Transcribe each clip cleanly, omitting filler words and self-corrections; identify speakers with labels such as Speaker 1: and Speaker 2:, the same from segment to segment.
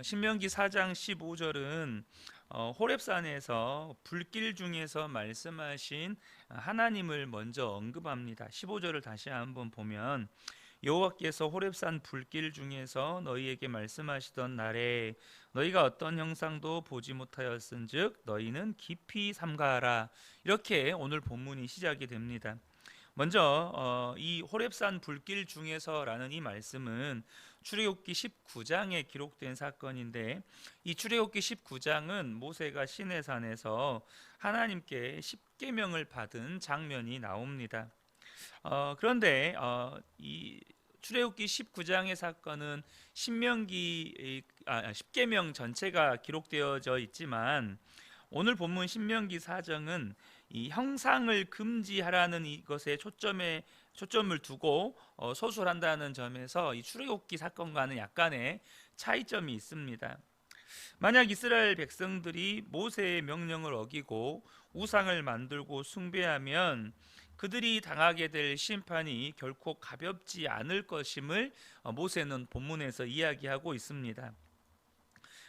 Speaker 1: 신명기 4장 15절은 호렙산에서 불길 중에서 말씀하신 하나님을 먼저 언급합니다. 15절을 다시 한번 보면 여호와께서 호렙산 불길 중에서 너희에게 말씀하시던 날에 너희가 어떤 형상도 보지 못하였은즉 너희는 깊이 삼가하라. 이렇게 오늘 본문이 시작이 됩니다. 먼저 이 호렙산 불길 중에서라는 이 말씀은 출애굽기 19장에 기록된 사건인데, 이 출애굽기 19장은 모세가 시내산에서 하나님께 십계명을 받은 장면이 나옵니다. 그런데 이 출애굽기 19장의 사건은 십계명 전체가 기록되어져 있지만, 오늘 본문 신명기 4장은 이 형상을 금지하라는 이것에 초점을 두고 소술한다는 점에서 이 출애굽기 사건과는 약간의 차이점이 있습니다. 만약 이스라엘 백성들이 모세의 명령을 어기고 우상을 만들고 숭배하면 그들이 당하게 될 심판이 결코 가볍지 않을 것임을 모세는 본문에서 이야기하고 있습니다.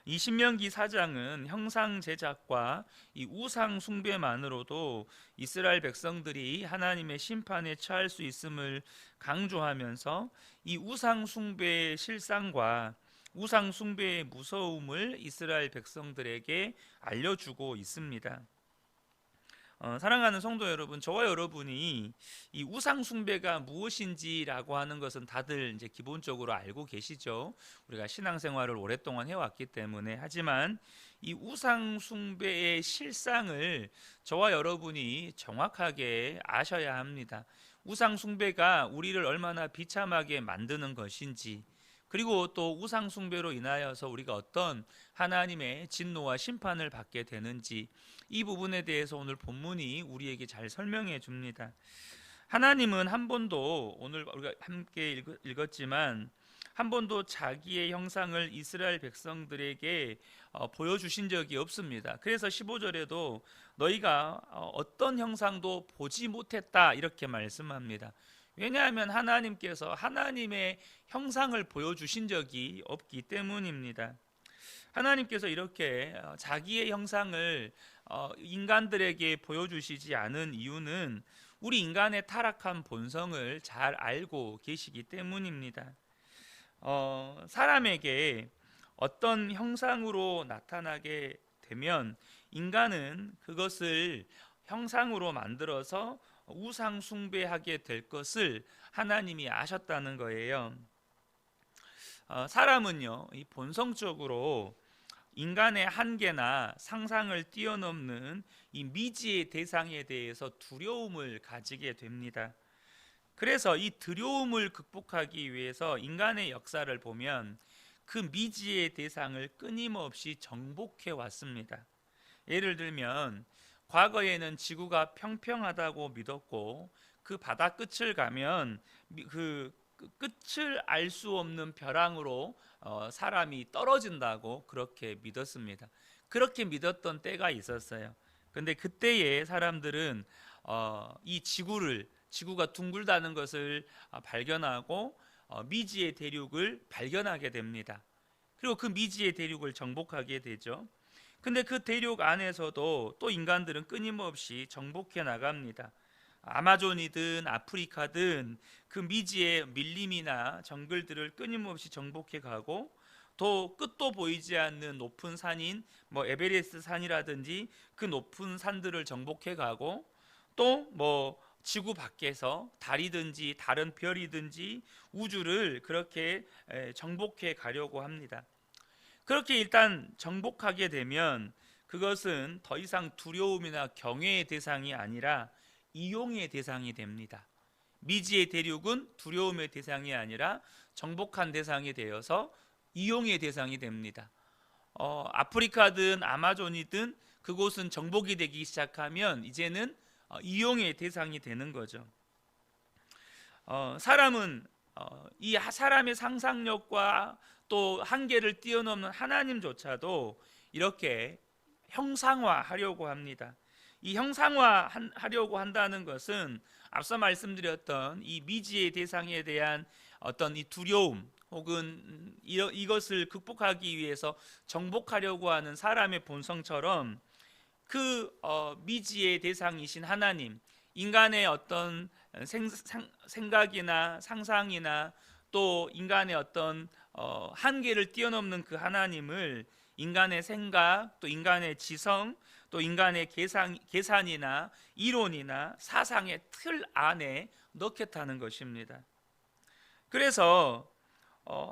Speaker 1: 이 신명기 4장은 형상 제작과 이 우상 숭배만으로도 이스라엘 백성들이 하나님의 심판에 처할 수 있음을 강조하면서 이 우상 숭배의 실상과 우상 숭배의 무서움을 이스라엘 백성들에게 알려주고 있습니다. 사랑하는 성도 여러분, 저와 여러분이 이 우상 숭배가 무엇인지라고 하는 것은 다들 이제 기본적으로 알고 계시죠. 우리가 신앙생활을 오랫동안 해왔기 때문에. 하지만 이 우상 숭배의 실상을 저와 여러분이 정확하게 아셔야 합니다. 우상 숭배가 우리를 얼마나 비참하게 만드는 것인지, 그리고 또 우상 숭배로 인하여서 우리가 어떤 하나님의 진노와 심판을 받게 되는지, 이 부분에 대해서 오늘 본문이 우리에게 잘 설명해 줍니다. 하나님은 한 번도, 오늘 우리가 함께 읽었지만 한 번도 자기의 형상을 이스라엘 백성들에게 보여주신 적이 없습니다. 그래서 15절에도 너희가 어떤 형상도 보지 못했다 이렇게 말씀합니다. 왜냐하면 하나님께서 하나님의 형상을 보여주신 적이 없기 때문입니다. 하나님께서 이렇게 자기의 형상을 인간들에게 보여주시지 않은 이유는 우리 인간의 타락한 본성을 잘 알고 계시기 때문입니다. 사람에게 어떤 형상으로 나타나게 되면 인간은 그것을 형상으로 만들어서 우상 숭배하게 될 것을 하나님이 아셨다는 거예요. 사람은요, 이 본성적으로 인간의 한계나 상상을 뛰어넘는 이 미지의 대상에 대해서 두려움을 가지게 됩니다. 그래서 이 두려움을 극복하기 위해서 인간의 역사를 보면 그 미지의 대상을 끊임없이 정복해 왔습니다. 예를 들면 과거에는 지구가 평평하다고 믿었고, 그 바다 끝을 가면 그 끝을 알 수 없는 벼랑으로 사람이 떨어진다고 그렇게 믿었습니다. 그렇게 믿었던 때가 있었어요. 근데 그때의 사람들은 이 지구가 둥글다는 것을 발견하고 미지의 대륙을 발견하게 됩니다. 그리고 그 미지의 대륙을 정복하게 되죠. 근데 그 대륙 안에서도 또 인간들은 끊임없이 정복해 나갑니다. 아마존이든 아프리카든 그 미지의 밀림이나 정글들을 끊임없이 정복해 가고, 또 끝도 보이지 않는 높은 산인 에베레스트 산이라든지 그 높은 산들을 정복해 가고, 또 지구 밖에서 달이든지 다른 별이든지 우주를 그렇게 정복해 가려고 합니다. 그렇게 일단 정복하게 되면 그것은 더 이상 두려움이나 경외의 대상이 아니라 이용의 대상이 됩니다. 미지의 대륙은 두려움의 대상이 아니라 정복한 대상이 되어서 이용의 대상이 됩니다. 아프리카든 아마존이든 그곳은 정복이 되기 시작하면 이제는 이용의 대상이 되는 거죠. 사람은 이 사람의 상상력과 또 한계를 뛰어넘는 하나님조차도 이렇게 형상화하려고 합니다. 이 형상화하려고 한다는 것은 앞서 말씀드렸던 이 미지의 대상에 대한 어떤 이 두려움 혹은 이것을 극복하기 위해서 정복하려고 하는 사람의 본성처럼 그 미지의 대상이신 하나님, 인간의 어떤 생각이나 상상이나 또 인간의 어떤 한계를 뛰어넘는 그 하나님을 인간의 생각, 또 인간의 지성, 또 인간의 계산이나 이론이나 사상의 틀 안에 넣겠다는 것입니다. 그래서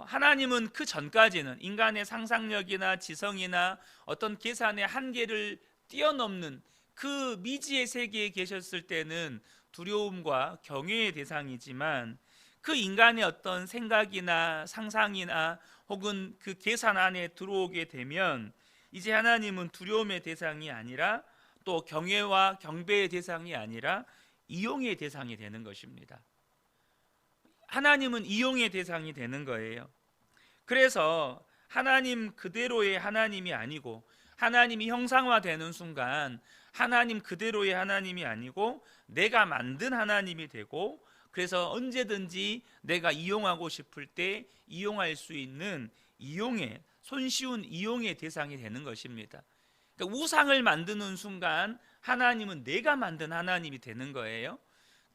Speaker 1: 하나님은 그 전까지는 인간의 상상력이나 지성이나 어떤 계산의 한계를 뛰어넘는 그 미지의 세계에 계셨을 때는 두려움과 경외의 대상이지만, 그 인간의 어떤 생각이나 상상이나 혹은 그 계산 안에 들어오게 되면 이제 하나님은 두려움의 대상이 아니라, 또 경외와 경배의 대상이 아니라 이용의 대상이 되는 것입니다. 하나님은 이용의 대상이 되는 거예요. 그래서 하나님 그대로의 하나님이 아니고, 하나님이 형상화되는 순간 하나님 그대로의 하나님이 아니고 내가 만든 하나님이 되고, 그래서 언제든지 내가 이용하고 싶을 때 이용할 수 있는 이용의, 손쉬운 이용의 대상이 되는 것입니다. 그러니까 우상을 만드는 순간 하나님은 내가 만든 하나님이 되는 거예요.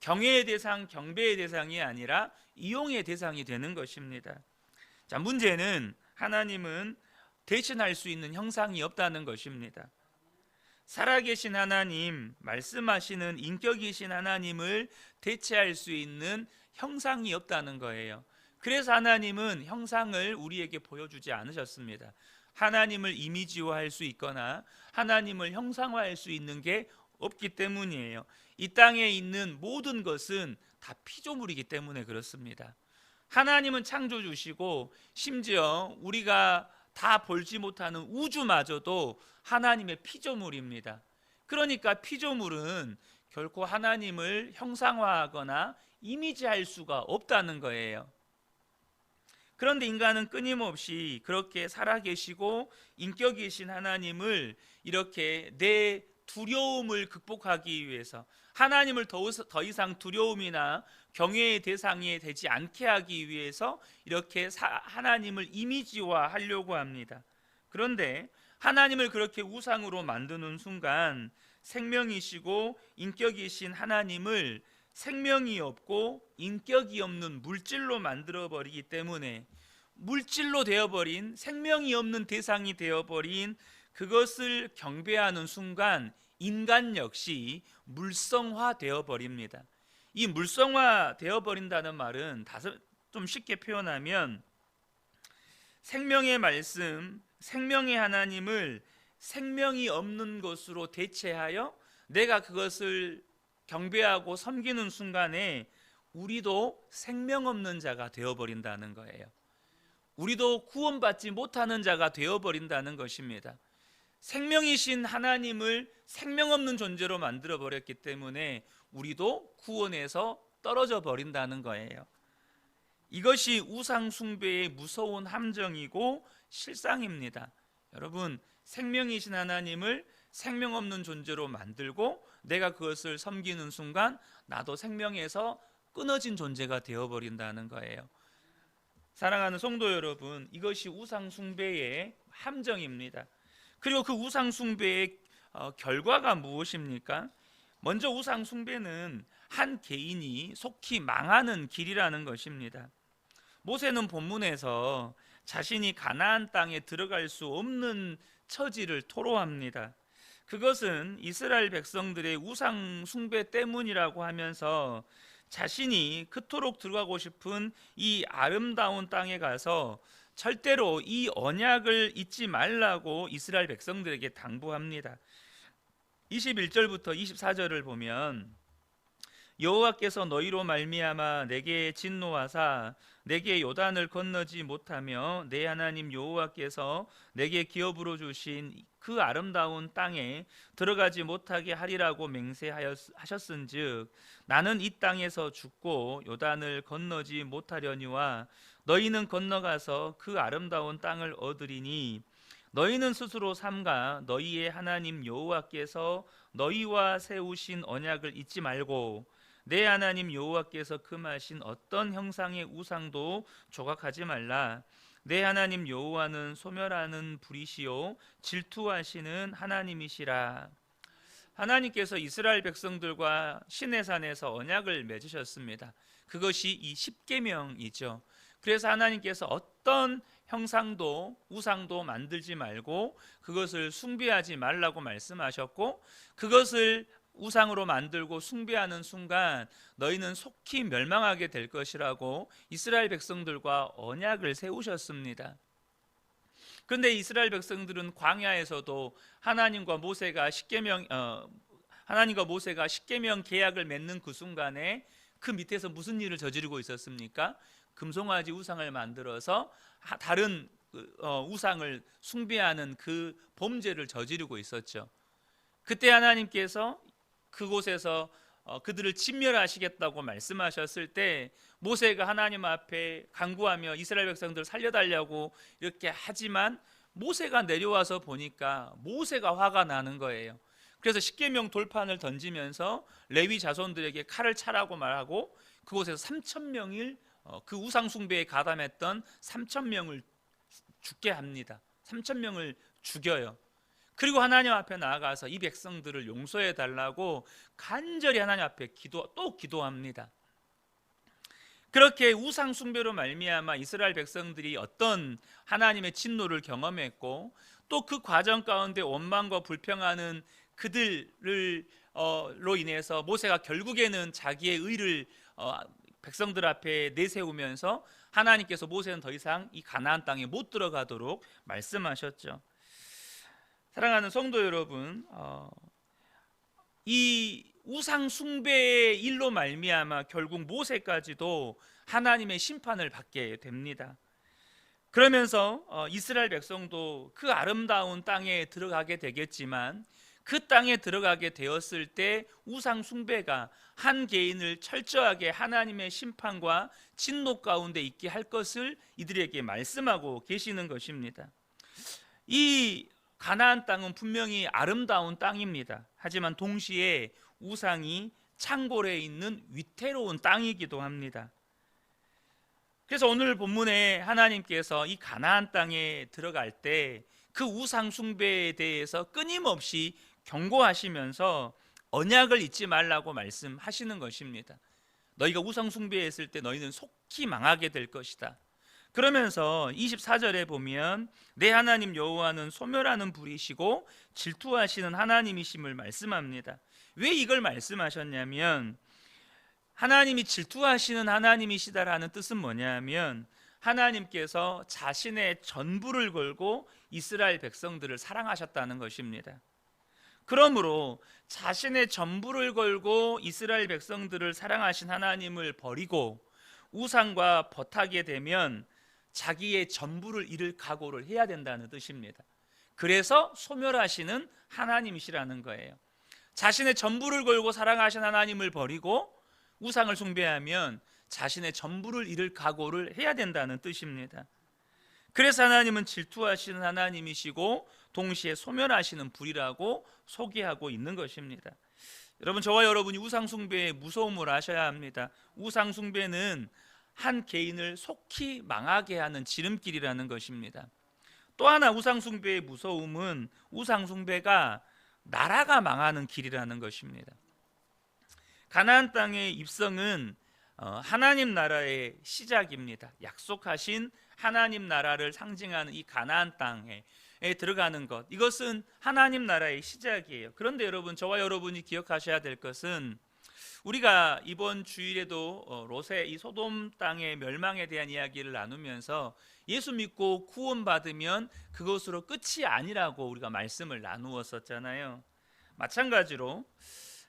Speaker 1: 경외의 대상, 경배의 대상이 아니라 이용의 대상이 되는 것입니다. 자, 문제는 하나님은 대신할 수 있는 형상이 없다는 것입니다. 살아계신 하나님, 말씀하시는 인격이신 하나님을 대체할 수 있는 형상이 없다는 거예요. 그래서 하나님은 형상을 우리에게 보여주지 않으셨습니다. 하나님을 이미지화할 수 있거나 하나님을 형상화할 수 있는 게 없기 때문이에요. 이 땅에 있는 모든 것은 다 피조물이기 때문에 그렇습니다. 하나님은 창조주시고, 심지어 우리가 다 볼지 못하는 우주마저도 하나님의 피조물입니다. 그러니까 피조물은 결코 하나님을 형상화하거나 이미지할 수가 없다는 거예요. 그런데 인간은 끊임없이 그렇게 살아계시고 인격이신 하나님을 이렇게 내 두려움을 극복하기 위해서, 하나님을 더 이상 두려움이나 경외의 대상이 되지 않게 하기 위해서 이렇게 하나님을 이미지화하려고 합니다. 그런데 하나님을 그렇게 우상으로 만드는 순간 생명이시고 인격이신 하나님을 생명이 없고 인격이 없는 물질로 만들어버리기 때문에, 물질로 되어버린, 생명이 없는 대상이 되어버린 그것을 경배하는 순간 인간 역시 물성화되어 버립니다. 이 물성화되어 버린다는 말은 좀 쉽게 표현하면, 생명의 말씀, 생명의 하나님을 생명이 없는 것으로 대체하여 내가 그것을 경배하고 섬기는 순간에 우리도 생명 없는 자가 되어버린다는 거예요. 우리도 구원받지 못하는 자가 되어버린다는 것입니다. 생명이신 하나님을 생명 없는 존재로 만들어 버렸기 때문에 우리도 구원에서 떨어져 버린다는 거예요. 이것이 우상 숭배의 무서운 함정이고 실상입니다. 여러분, 생명이신 하나님을 생명 없는 존재로 만들고 내가 그것을 섬기는 순간 나도 생명에서 끊어진 존재가 되어버린다는 거예요. 사랑하는 성도 여러분, 이것이 우상 숭배의 함정입니다. 그리고 그 우상 숭배의 결과가 무엇입니까? 먼저 우상 숭배는 한 개인이 속히 망하는 길이라는 것입니다. 모세는 본문에서 자신이 가나안 땅에 들어갈 수 없는 처지를 토로합니다. 그것은 이스라엘 백성들의 우상 숭배 때문이라고 하면서 자신이 그토록 들어가고 싶은 이 아름다운 땅에 가서 절대로 이 언약을 잊지 말라고 이스라엘 백성들에게 당부합니다. 21절부터 24절을 보면, 여호와께서 너희로 말미암아 내게 진노하사 내게 요단을 건너지 못하며 내 하나님 여호와께서 내게 기업으로 주신 그 아름다운 땅에 들어가지 못하게 하리라고 맹세하셨은즉 나는 이 땅에서 죽고 요단을 건너지 못하려니와 너희는 건너가서 그 아름다운 땅을 얻으리니 너희는 스스로 삼가 너희의 하나님 여호와께서 너희와 세우신 언약을 잊지 말고 내 하나님 여호와께서 금하신 어떤 형상의 우상도 조각하지 말라. 내 하나님 여호와는 소멸하는 불이시요 질투하시는 하나님이시라. 하나님께서 이스라엘 백성들과 시내산에서 언약을 맺으셨습니다. 그것이 이 십계명이죠. 그래서 하나님께서 어떤 형상도 우상도 만들지 말고 그것을 숭배하지 말라고 말씀하셨고, 그것을 우상으로 만들고 숭배하는 순간 너희는 속히 멸망하게 될 것이라고 이스라엘 백성들과 언약을 세우셨습니다. 그런데 이스라엘 백성들은 광야에서도 하나님과 모세가 십계명 계약을 맺는 그 순간에 그 밑에서 무슨 일을 저지르고 있었습니까? 금송아지 우상을 만들어서 다른 우상을 숭배하는 그 범죄를 저지르고 있었죠. 그때 하나님께서 그곳에서 그들을 진멸하시겠다고 말씀하셨을 때 모세가 하나님 앞에 간구하며 이스라엘 백성들을 살려달라고 이렇게 하지만 모세가 내려와서 보니까 모세가 화가 나는 거예요. 그래서 십계명 돌판을 던지면서 레위 자손들에게 칼을 차라고 말하고 그곳에서 3,000명을 그 우상 숭배에 가담했던 3,000명을 죽게 합니다. 3,000명을 죽여요. 그리고 하나님 앞에 나아가서 이 백성들을 용서해 달라고 간절히 하나님 앞에 기도합니다. 그렇게 우상 숭배로 말미암아 이스라엘 백성들이 어떤 하나님의 진노를 경험했고, 또 그 과정 가운데 원망과 불평하는 그들로 인해서 모세가 결국에는 자기의 의를 백성들 앞에 내세우면서 하나님께서 모세는 더 이상 이 가나안 땅에 못 들어가도록 말씀하셨죠. 사랑하는 성도 여러분, 이 우상 숭배의 일로 말미암아 결국 모세까지도 하나님의 심판을 받게 됩니다. 그러면서 이스라엘 백성도 그 아름다운 땅에 들어가게 되겠지만, 그 땅에 들어가게 되었을 때 우상 숭배가 한 개인을 철저하게 하나님의 심판과 진노 가운데 있게 할 것을 이들에게 말씀하고 계시는 것입니다. 이 가나안 땅은 분명히 아름다운 땅입니다. 하지만 동시에 우상이 창궐해 있는 위태로운 땅이기도 합니다. 그래서 오늘 본문에 하나님께서 이 가나안 땅에 들어갈 때 그 우상 숭배에 대해서 끊임없이 경고하시면서 언약을 잊지 말라고 말씀하시는 것입니다. 너희가 우상 숭배했을 때 너희는 속히 망하게 될 것이다. 그러면서 24절에 보면 내 하나님 여호와는 소멸하는 불이시고 질투하시는 하나님이심을 말씀합니다. 왜 이걸 말씀하셨냐면, 하나님이 질투하시는 하나님이시다라는 뜻은 뭐냐면, 하나님께서 자신의 전부를 걸고 이스라엘 백성들을 사랑하셨다는 것입니다. 그러므로 자신의 전부를 걸고 이스라엘 백성들을 사랑하신 하나님을 버리고 우상과 벗하게 되면 자기의 전부를 잃을 각오를 해야 된다는 뜻입니다. 그래서 소멸하시는 하나님이시라는 거예요. 자신의 전부를 걸고 사랑하신 하나님을 버리고 우상을 숭배하면 자신의 전부를 잃을 각오를 해야 된다는 뜻입니다. 그래서 하나님은 질투하시는 하나님이시고 동시에 소멸하시는 불이라고 소개하고 있는 것입니다. 여러분, 저와 여러분이 우상 숭배의 무서움을 아셔야 합니다. 우상 숭배는 한 개인을 속히 망하게 하는 지름길이라는 것입니다. 또 하나 우상 숭배의 무서움은 우상 숭배가 나라가 망하는 길이라는 것입니다. 가나안 땅의 입성은 하나님 나라의 시작입니다. 약속하신 하나님 나라를 상징하는 이 가나안 땅에 들어가는 것, 이것은 하나님 나라의 시작이에요. 그런데 여러분, 저와 여러분이 기억하셔야 될 것은, 우리가 이번 주일에도 롯의 이 소돔 땅의 멸망에 대한 이야기를 나누면서 예수 믿고 구원받으면 그것으로 끝이 아니라고 우리가 말씀을 나누었었잖아요. 마찬가지로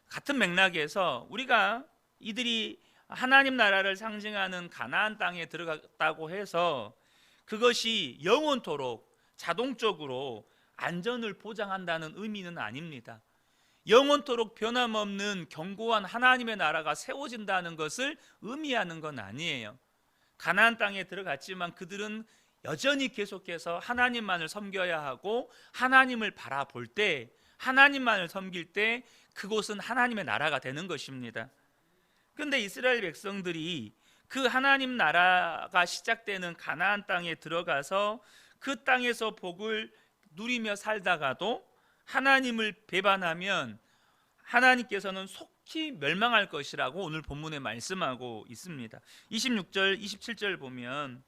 Speaker 1: 같은 맥락에서 우리가 이들이 하나님 나라를 상징하는 가나안 땅에 들어갔다고 해서 그것이 영원토록 자동적으로 안전을 보장한다는 의미는 아닙니다. 영원토록 변함없는 견고한 하나님의 나라가 세워진다는 것을 의미하는 건 아니에요. 가나안 땅에 들어갔지만 그들은 여전히 계속해서 하나님만을 섬겨야 하고, 하나님을 바라볼 때, 하나님만을 섬길 때 그곳은 하나님의 나라가 되는 것입니다. 근데 이스라엘 백성들이 그 하나님 나라가 시작되는 가나안 땅에 들어가서 그 땅에서 복을 누리며 살다가도 하나님을 배반하면 하나님께서는 속히 멸망할 것이라고 오늘 본문에 말씀하고 있습니다. 26절 27절 보면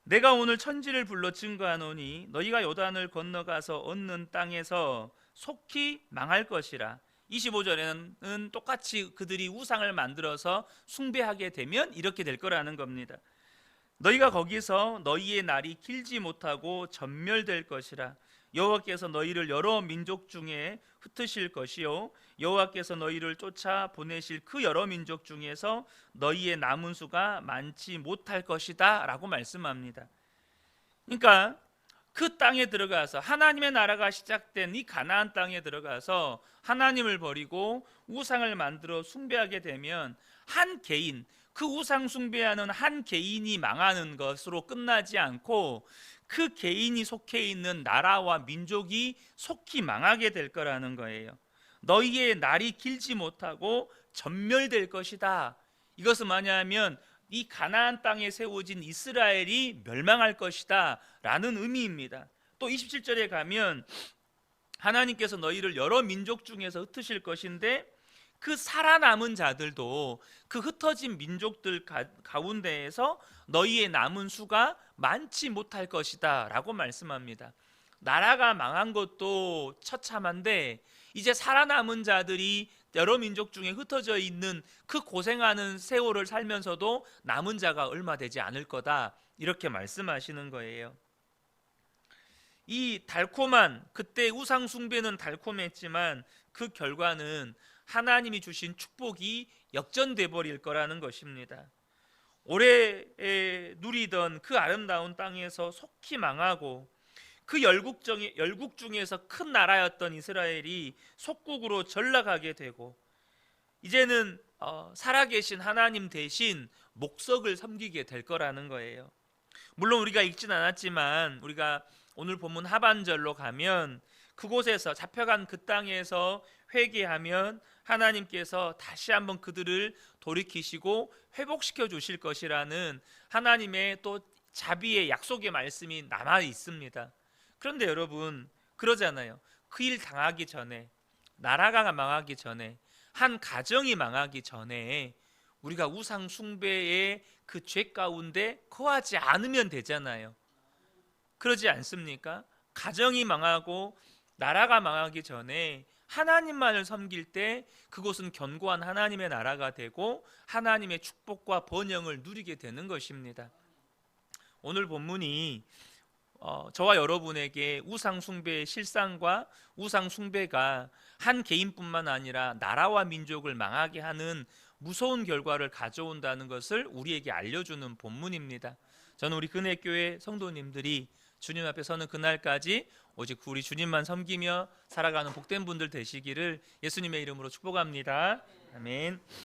Speaker 1: 내가 오늘 천지를 불러 증거하노니 너희가 요단을 건너가서 얻는 땅에서 속히 망할 것이라. 25절에는 똑같이 그들이 우상을 만들어서 숭배하게 되면 이렇게 될 거라는 겁니다. 너희가 거기서 너희의 날이 길지 못하고 전멸될 것이라. 여호와께서 너희를 여러 민족 중에 흩으실 것이요 여호와께서 너희를 쫓아 보내실 그 여러 민족 중에서 너희의 남은 수가 많지 못할 것이다 라고 말씀합니다. 그러니까 그 땅에 들어가서 하나님의 나라가 시작된 이 가나안 땅에 들어가서 하나님을 버리고 우상을 만들어 숭배하게 되면 한 개인, 그 우상 숭배하는 한 개인이 망하는 것으로 끝나지 않고 그 개인이 속해 있는 나라와 민족이 속히 망하게 될 거라는 거예요. 너희의 날이 길지 못하고 전멸될 것이다. 이것은 뭐냐면 이 가나안 땅에 세워진 이스라엘이 멸망할 것이다 라는 의미입니다. 또 27절에 가면 하나님께서 너희를 여러 민족 중에서 흩으실 것인데 그 살아남은 자들도 그 흩어진 민족들 가운데에서 너희의 남은 수가 많지 못할 것이다 라고 말씀합니다. 나라가 망한 것도 처참한데 이제 살아남은 자들이 여러 민족 중에 흩어져 있는 그 고생하는 세월을 살면서도 남은 자가 얼마 되지 않을 거다 이렇게 말씀하시는 거예요. 이 달콤한, 그때 우상 숭배는 달콤했지만 그 결과는 하나님이 주신 축복이 역전돼 버릴 거라는 것입니다. 오래 누리던 그 아름다운 땅에서 속히 망하고 그 열국 중에서 큰 나라였던 이스라엘이 속국으로 전락하게 되고 이제는 살아계신 하나님 대신 목석을 섬기게 될 거라는 거예요. 물론 우리가 읽진 않았지만 우리가 오늘 본문 하반절로 가면 그곳에서 잡혀간 그 땅에서 회개하면 하나님께서 다시 한번 그들을 돌이키시고 회복시켜 주실 것이라는 하나님의 또 자비의 약속의 말씀이 남아 있습니다. 그런데 여러분 그러잖아요. 그 일 당하기 전에, 나라가 망하기 전에, 한 가정이 망하기 전에 우리가 우상 숭배의 그 죄 가운데 거하지 않으면 되잖아요. 그러지 않습니까? 가정이 망하고 나라가 망하기 전에 하나님만을 섬길 때 그곳은 견고한 하나님의 나라가 되고 하나님의 축복과 번영을 누리게 되는 것입니다. 오늘 본문이 저와 여러분에게 우상 숭배의 실상과 우상 숭배가 한 개인뿐만 아니라 나라와 민족을 망하게 하는 무서운 결과를 가져온다는 것을 우리에게 알려주는 본문입니다. 저는 우리 근혜교회 성도님들이 주님 앞에 서는 그날까지 오직 우리 주님만 섬기며 살아가는 복된 분들 되시기를 예수님의 이름으로 축복합니다. 아멘.